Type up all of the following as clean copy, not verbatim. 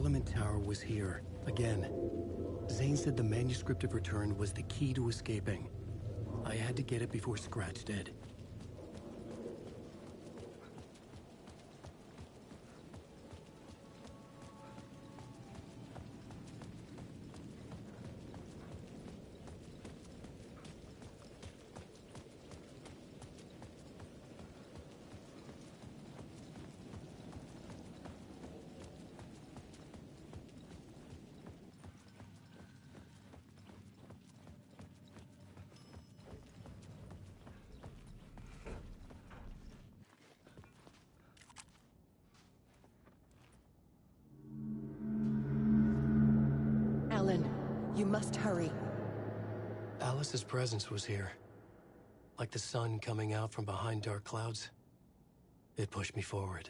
Parliament Tower was here, again. Zane said the manuscript of Return was the key to escaping. I had to get it before Scratch did. You must hurry. Alice's presence was here. Like the sun coming out from behind dark clouds. It pushed me forward.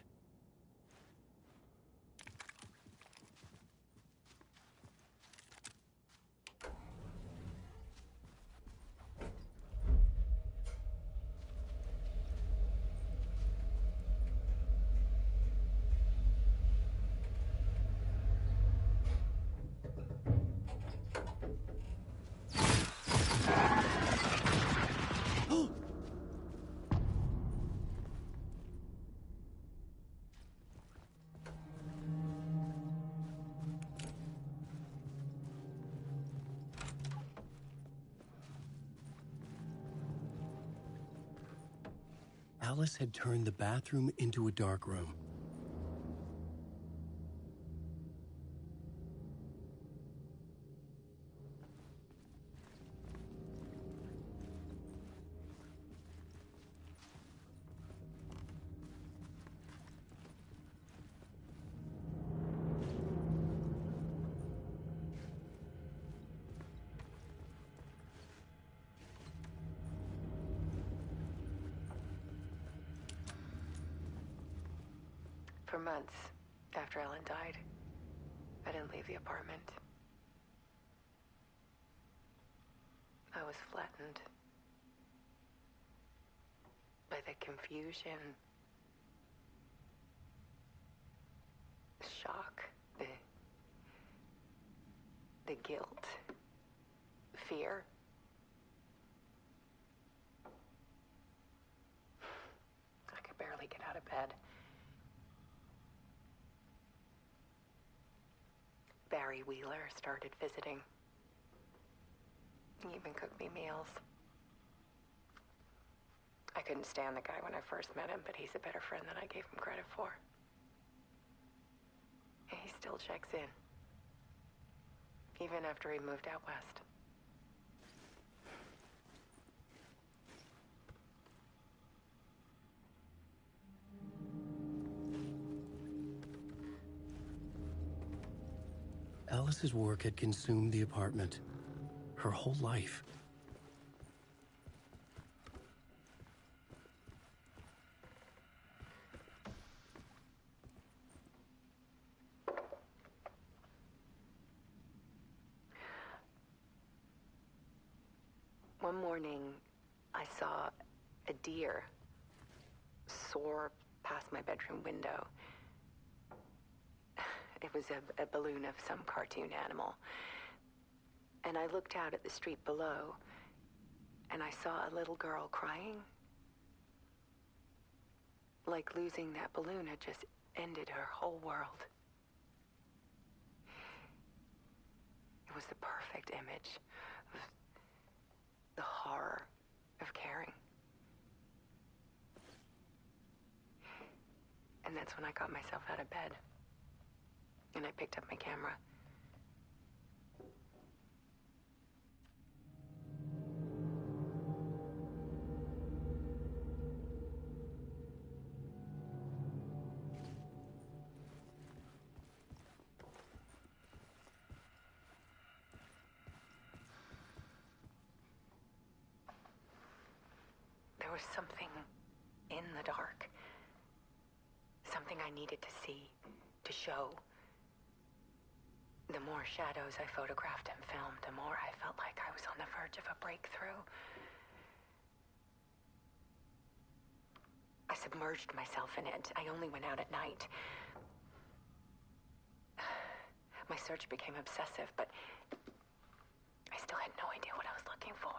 Alice had turned the bathroom into a dark room. For months after Ellen died, I didn't leave the apartment. I was flattened by the confusion, the shock, the guilt, fear. I could barely get out of bed. Barry Wheeler started visiting. He even cooked me meals. I couldn't stand the guy when I first met him, but he's a better friend than I gave him credit for. And he still checks in, even after he moved out west. Alice's work had consumed the apartment. Her whole life. One morning, I saw a deer soar past my bedroom window. It was a balloon of some cartoon animal. And I looked out at the street below, and I saw a little girl crying. Like losing that balloon had just ended her whole world. It was the perfect image of the horror of caring. And that's when I got myself out of bed. And I picked up my camera. There was something in the dark. Something I needed to see, to show. The more shadows I photographed and filmed, the more I felt like I was on the verge of a breakthrough. I submerged myself in it. I only went out at night. My search became obsessive, but I still had no idea what I was looking for.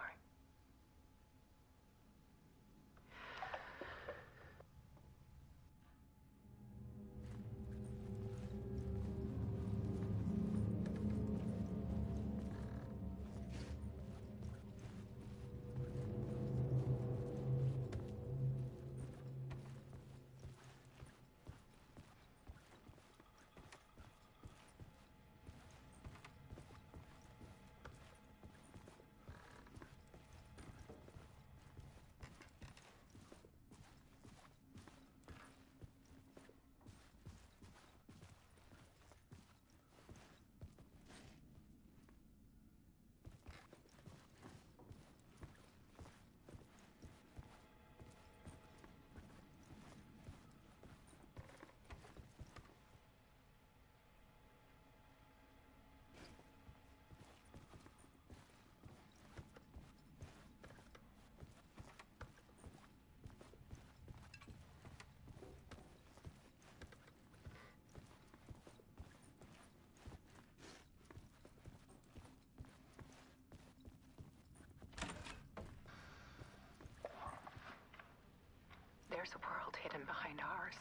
There's a world hidden behind ours.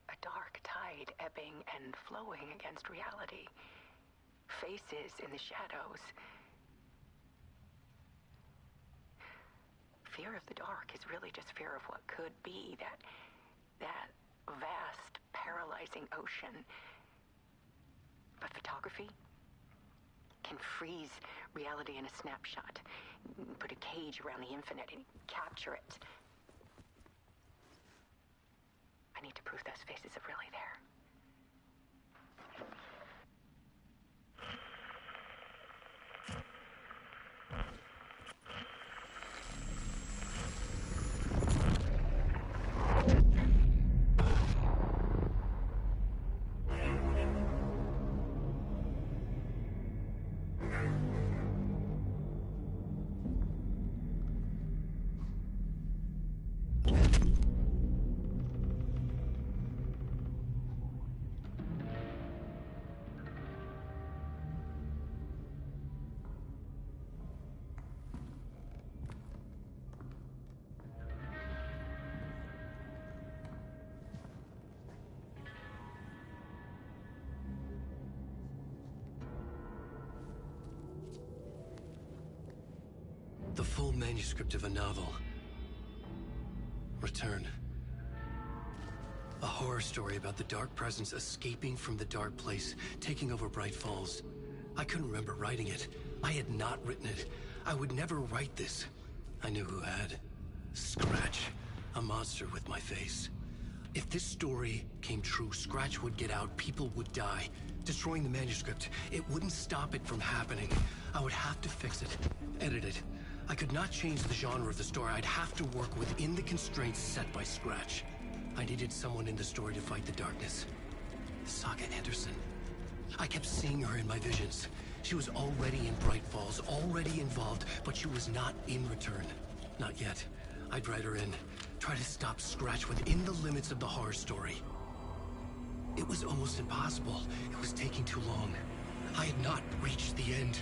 A dark tide ebbing and flowing against reality. Faces in the shadows. Fear of the dark is really just fear of what could be, that vast, paralyzing ocean. But photography can freeze reality in a snapshot, put a cage around the infinite and capture it. I need to prove those faces are really there. The full manuscript of a novel. Return. A horror story about the dark presence escaping from the dark place, taking over Bright Falls. I couldn't remember writing it. I had not written it. I would never write this. I knew who had. Scratch. A monster with my face. If this story came true, Scratch would get out, people would die. Destroying the manuscript, it wouldn't stop it from happening. I would have to fix it, edit it. I could not change the genre of the story. I'd have to work within the constraints set by Scratch. I needed someone in the story to fight the darkness. Saga Anderson. I kept seeing her in my visions. She was already in Bright Falls, already involved, but she was not in Return. Not yet. I'd write her in. Try to stop Scratch within the limits of the horror story. It was almost impossible. It was taking too long. I had not reached the end.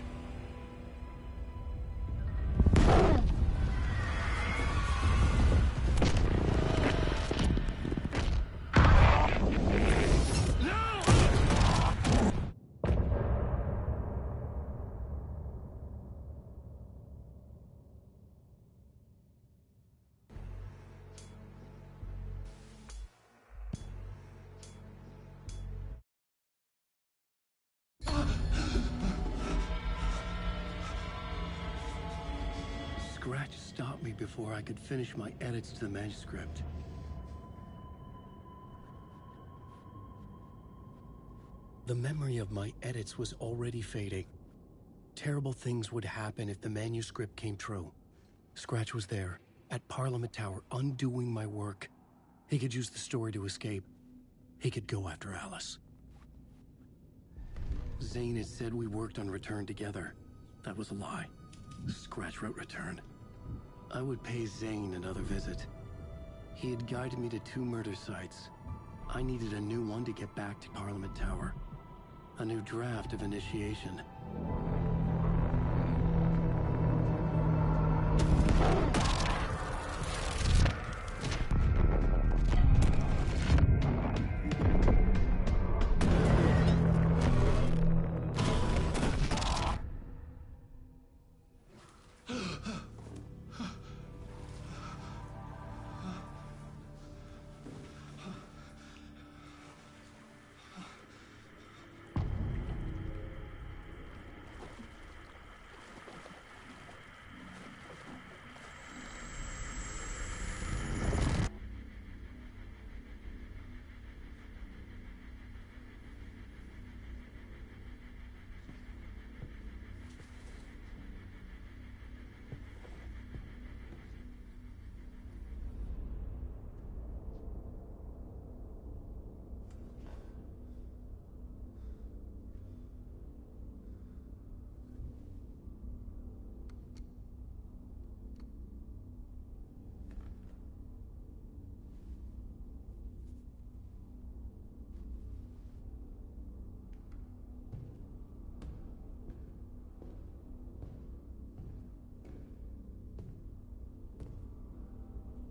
Scratch stopped me before I could finish my edits to the manuscript. The memory of my edits was already fading. Terrible things would happen if the manuscript came true. Scratch was there, at Parliament Tower, undoing my work. He could use the story to escape. He could go after Alice. Zane had said we worked on Return together. That was a lie. Scratch wrote Return. I would pay Zane another visit. He had guided me to 2 murder sites. I needed a new one to get back to Parliament Tower. A new draft of initiation.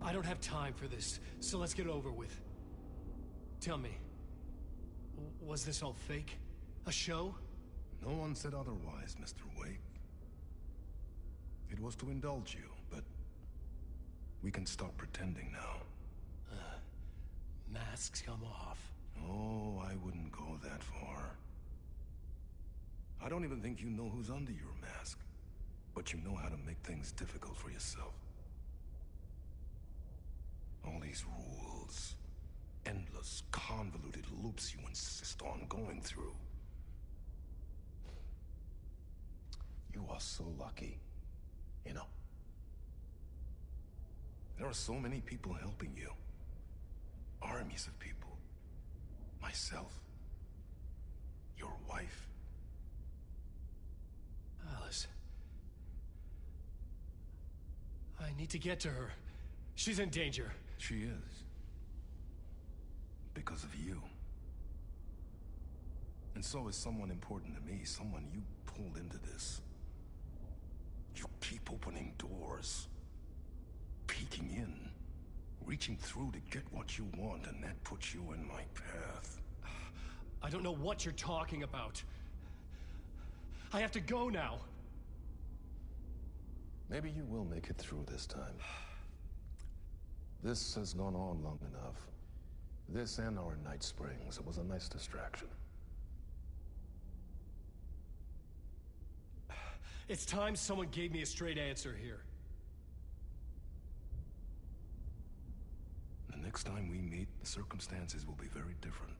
I don't have time for this, so let's get it over with. Tell me, was this all fake? A show? No one said otherwise, Mr. Wake. It was to indulge you, but we can stop pretending now. Masks come off. Oh, I wouldn't go that far. I don't even think you know who's under your mask, but you know how to make things difficult for yourself. All these rules, endless, convoluted loops you insist on going through. You are so lucky, you know. There are so many people helping you. Armies of people. Myself. Your wife. Alice. I need to get to her. She's in danger. She is. Because of you. And so is someone important to me, someone you pulled into this. You keep opening doors. Peeking in. Reaching through to get what you want, and that puts you in my path. I don't know what you're talking about. I have to go now. Maybe you will make it through this time. This has gone on long enough. This and our night springs. It was a nice distraction. It's time someone gave me a straight answer here. The next time we meet, the circumstances will be very different.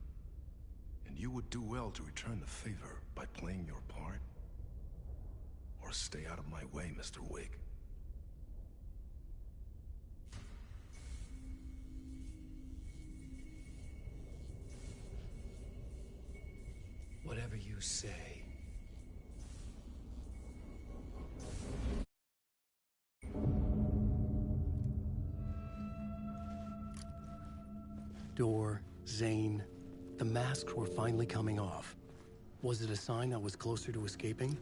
And you would do well to return the favor by playing your part. Or stay out of my way, Mr. Wake. Whatever you say. Door, Zane, the masks were finally coming off. Was it a sign I was closer to escaping?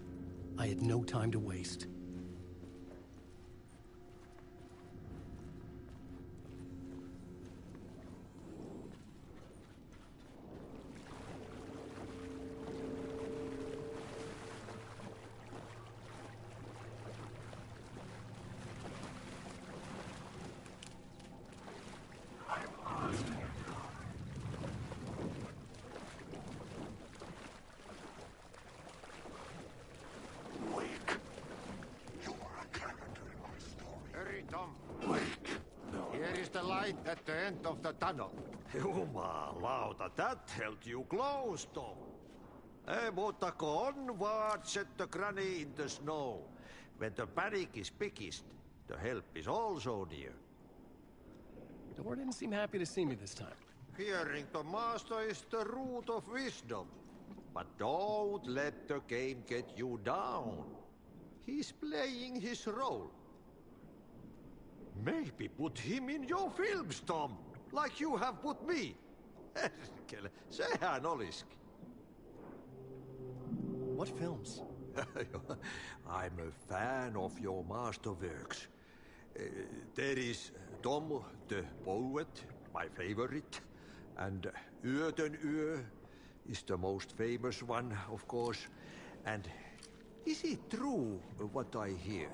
I had no time to waste. Here is the light at the end of the tunnel. Jumalauta, that held you close, Tom. Mutta onward, said the granny in the snow. When the panic is biggest, the help is also near. Door didn't seem happy to see me this time. Hearing the master is the root of wisdom. But don't let the game get you down. He's playing his role. Maybe put him in your films, Tom, like you have put me. Perkele, sehän olisikin. What films? I'm a fan of your masterworks. There is Tom the Poet, my favorite, and Yötön Yö is the most famous one, of course. And is it true what I hear,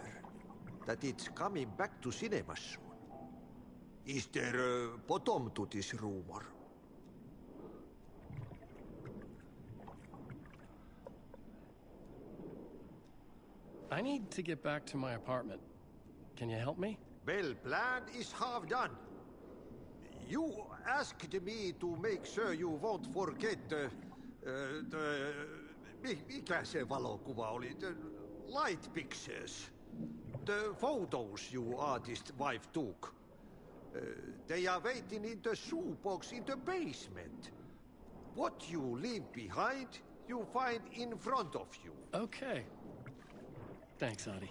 that it's coming back to cinemas soon? Is there a bottom to this rumor? I need to get back to my apartment. Can you help me? Well, plan is half done. You asked me to make sure you won't forget mikä se valokuva oli? The light pictures. The photos your artist wife took. They are waiting in the shoebox in the basement. What you leave behind, you find in front of you. Okay. Thanks, Adi.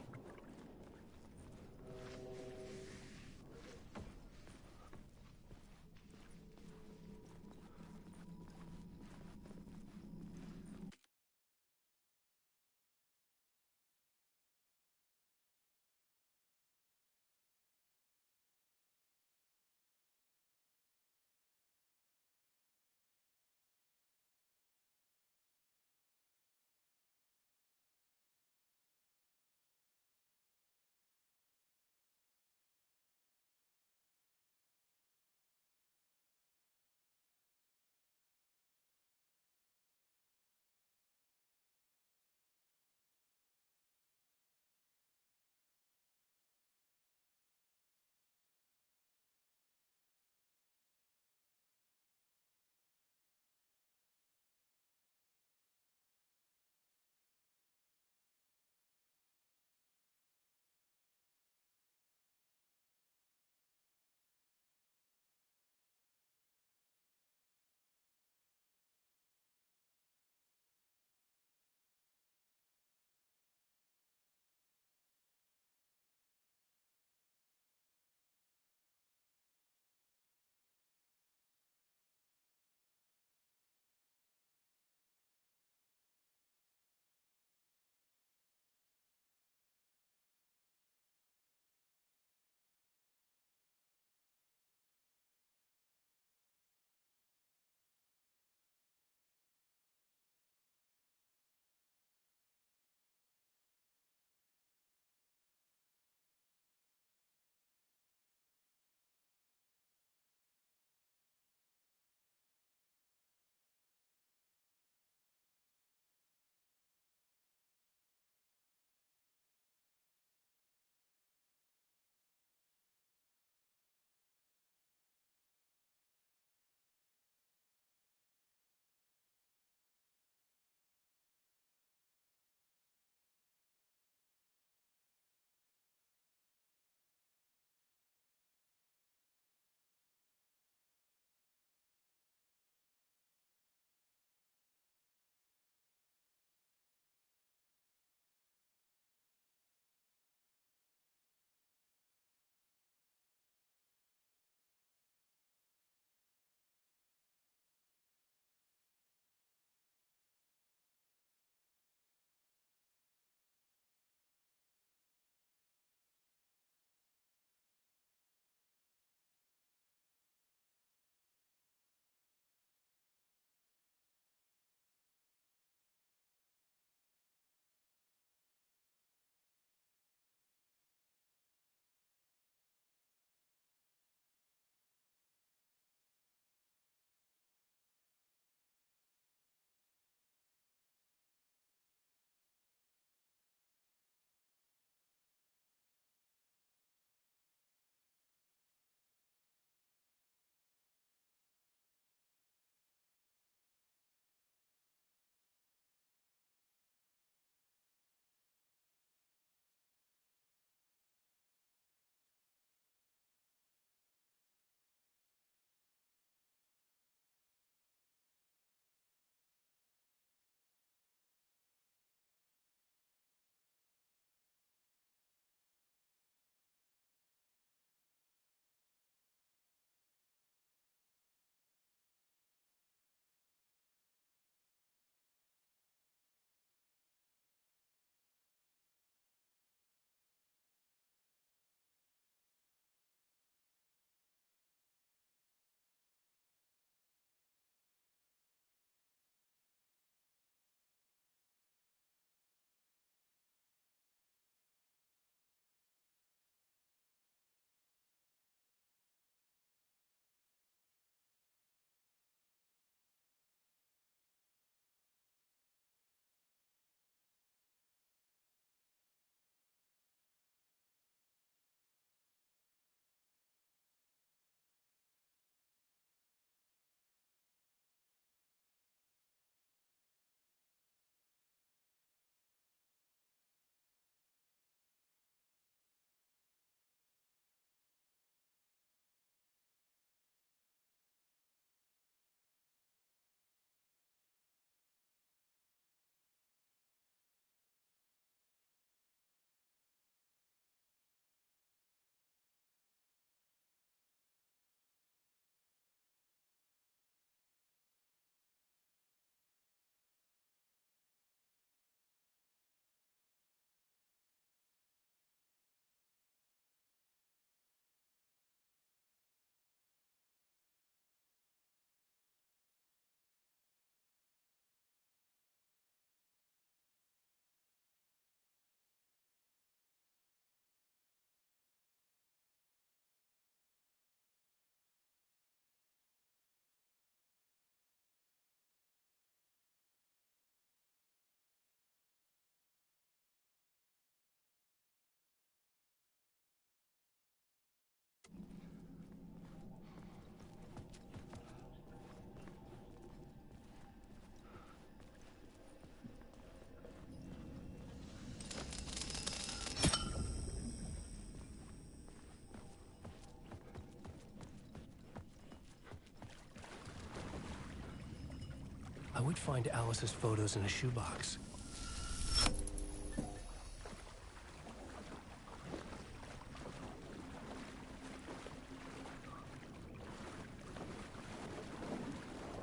would find Alice's photos in a shoebox.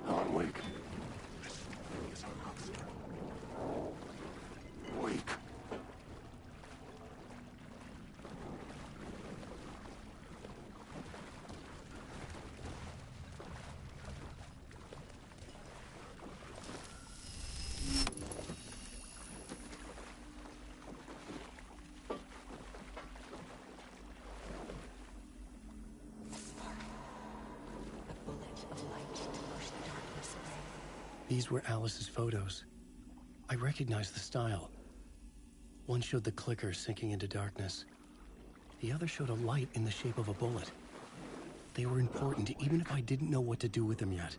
Alan, wake. This is our monster. Wake. A bullet of light to push the darkness away. These were Alice's photos. I recognized the style. One showed the clicker sinking into darkness. The other showed a light in the shape of a bullet. They were important, even if I didn't know what to do with them yet.